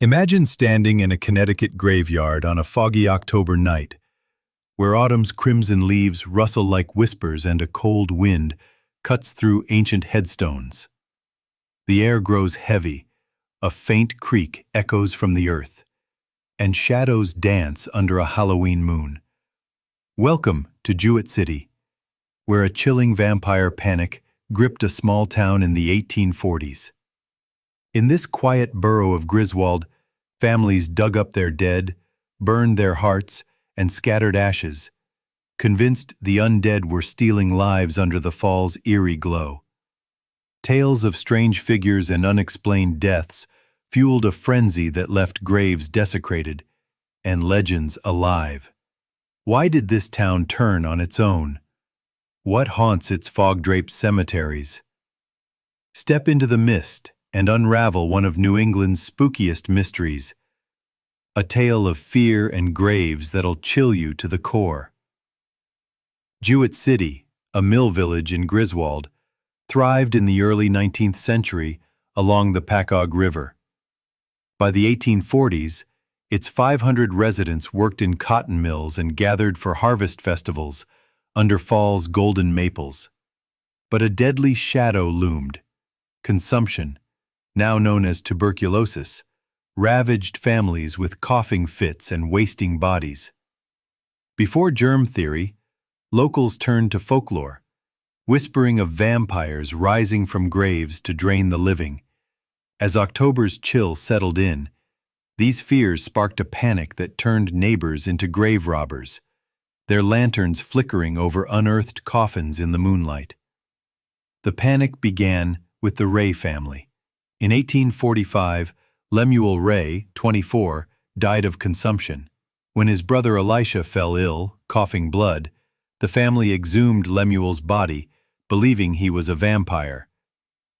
Imagine standing in a Connecticut graveyard on a foggy October night, where autumn's crimson leaves rustle like whispers and a cold wind cuts through ancient headstones. The air grows heavy, a faint creak echoes from the earth, and shadows dance under a Halloween moon. Welcome to Jewett City, where a chilling vampire panic gripped a small town in the 1840s. In this quiet borough of Griswold, families dug up their dead, burned their hearts, and scattered ashes, convinced the undead were stealing lives under the fall's eerie glow. Tales of strange figures and unexplained deaths fueled a frenzy that left graves desecrated and legends alive. Why did this town turn on its own? What haunts its fog-draped cemeteries? Step into the mist and unravel one of New England's spookiest mysteries, a tale of fear and graves that'll chill you to the core. Jewett City, a mill village in Griswold, thrived in the early 19th century along the Packagh River. By the 1840s, its 500 residents worked in cotton mills and gathered for harvest festivals under fall's golden maples. But a deadly shadow loomed: consumption, now known as tuberculosis, ravaged families with coughing fits and wasting bodies. Before germ theory, locals turned to folklore, whispering of vampires rising from graves to drain the living. As October's chill settled in, these fears sparked a panic that turned neighbors into grave robbers, their lanterns flickering over unearthed coffins in the moonlight. The panic began with the Ray family. In 1845, Lemuel Ray, 24, died of consumption. When his brother Elisha fell ill, coughing blood, the family exhumed Lemuel's body, believing he was a vampire.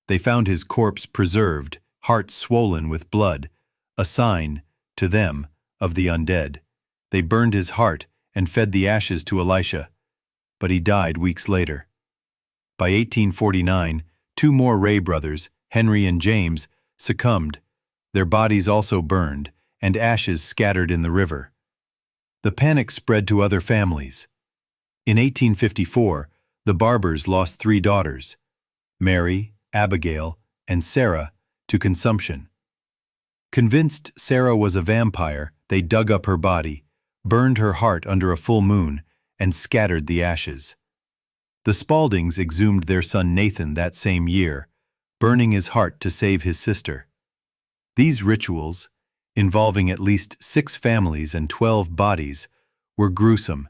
They found his corpse preserved, heart swollen with blood, a sign, to them, of the undead. They burned his heart and fed the ashes to Elisha, but he died weeks later. By 1849, two more Ray brothers, Henry and James, succumbed, their bodies also burned, and ashes scattered in the river. The panic spread to other families. In 1854, the Barbers lost three daughters, Mary, Abigail, and Sarah, to consumption. Convinced Sarah was a vampire, they dug up her body, burned her heart under a full moon, and scattered the ashes. The Spauldings exhumed their son Nathan that same year, burning his heart to save his sister. These rituals, involving at least 6 families and 12 bodies, were gruesome.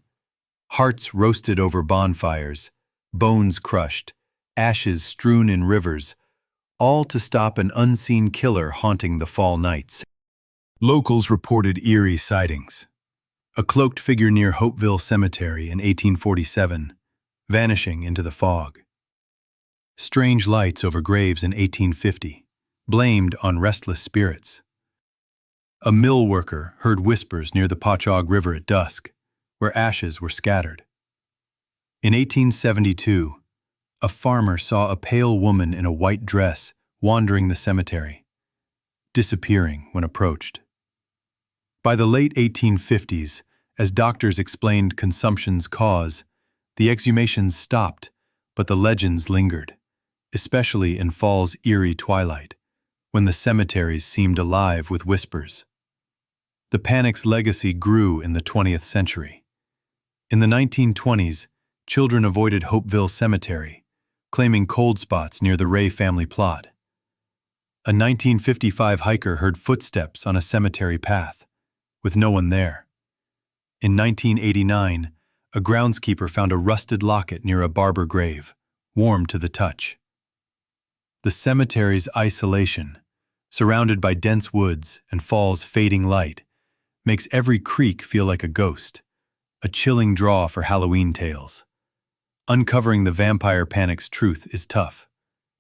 Hearts roasted over bonfires, bones crushed, ashes strewn in rivers, all to stop an unseen killer haunting the fall nights. Locals reported eerie sightings. A cloaked figure near Hopeville Cemetery in 1847, vanishing into the fog. Strange lights over graves in 1850, blamed on restless spirits. A mill worker heard whispers near the Packagh River at dusk, where ashes were scattered. In 1872, a farmer saw a pale woman in a white dress wandering the cemetery, disappearing when approached. By the late 1850s, as doctors explained consumption's cause, the exhumations stopped, but the legends lingered, especially in fall's eerie twilight, when the cemeteries seemed alive with whispers. The panic's legacy grew in the 20th century. In the 1920s, children avoided Hopeville Cemetery, claiming cold spots near the Ray family plot. A 1955 hiker heard footsteps on a cemetery path, with no one there. In 1989, a groundskeeper found a rusted locket near a Barber grave, warm to the touch. The cemetery's isolation, surrounded by dense woods and fall's fading light, makes every creak feel like a ghost, a chilling draw for Halloween tales. Uncovering the vampire panic's truth is tough.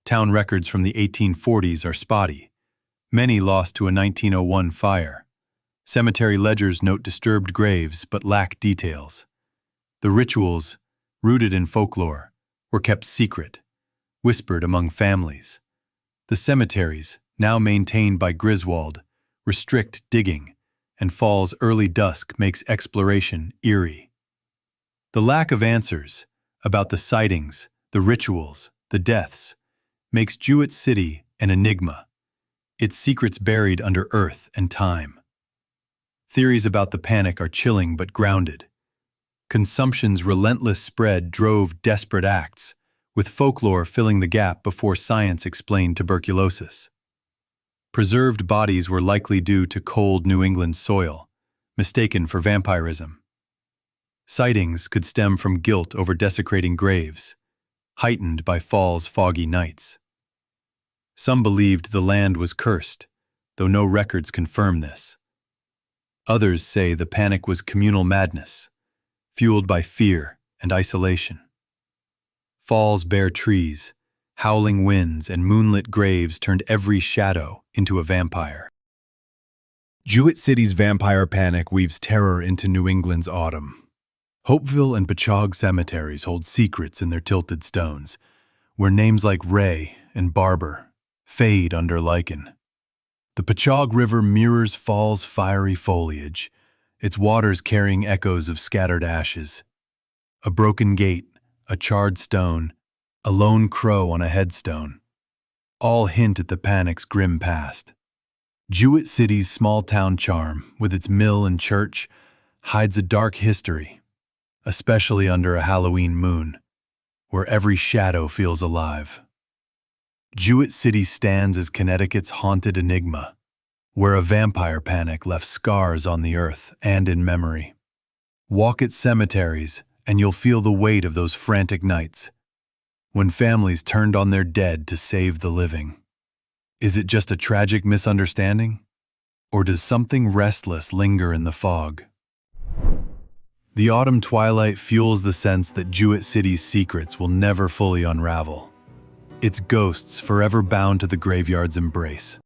Town records from the 1840s are spotty, many lost to a 1901 fire. Cemetery ledgers note disturbed graves but lack details. The rituals, rooted in folklore, were kept secret, whispered among families. The cemeteries, now maintained by Griswold, restrict digging, and fall's early dusk makes exploration eerie. The lack of answers about the sightings, the rituals, the deaths, makes Jewett City an enigma, its secrets buried under earth and time. Theories about the panic are chilling but grounded. Consumption's relentless spread drove desperate acts, with folklore filling the gap before science explained tuberculosis. Preserved bodies were likely due to cold New England soil, mistaken for vampirism. Sightings could stem from guilt over desecrating graves, heightened by fall's foggy nights. Some believed the land was cursed, though no records confirm this. Others say the panic was communal madness, fueled by fear and isolation. Fall's bare trees, howling winds, and moonlit graves turned every shadow into a vampire. Jewett City's vampire panic weaves terror into New England's autumn. Hopeville and Pechog cemeteries hold secrets in their tilted stones, where names like Ray and Barber fade under lichen. The Pechog River mirrors fall's fiery foliage, its waters carrying echoes of scattered ashes. A broken gate, a charred stone, a lone crow on a headstone, all hint at the panic's grim past. Jewett City's small-town charm, with its mill and church, hides a dark history, especially under a Halloween moon, where every shadow feels alive. Jewett City stands as Connecticut's haunted enigma, where a vampire panic left scars on the earth and in memory. Walk its cemeteries, and you'll feel the weight of those frantic nights, when families turned on their dead to save the living. Is it just a tragic misunderstanding? Or does something restless linger in the fog? The autumn twilight fuels the sense that Jewett City's secrets will never fully unravel, its ghosts forever bound to the graveyard's embrace.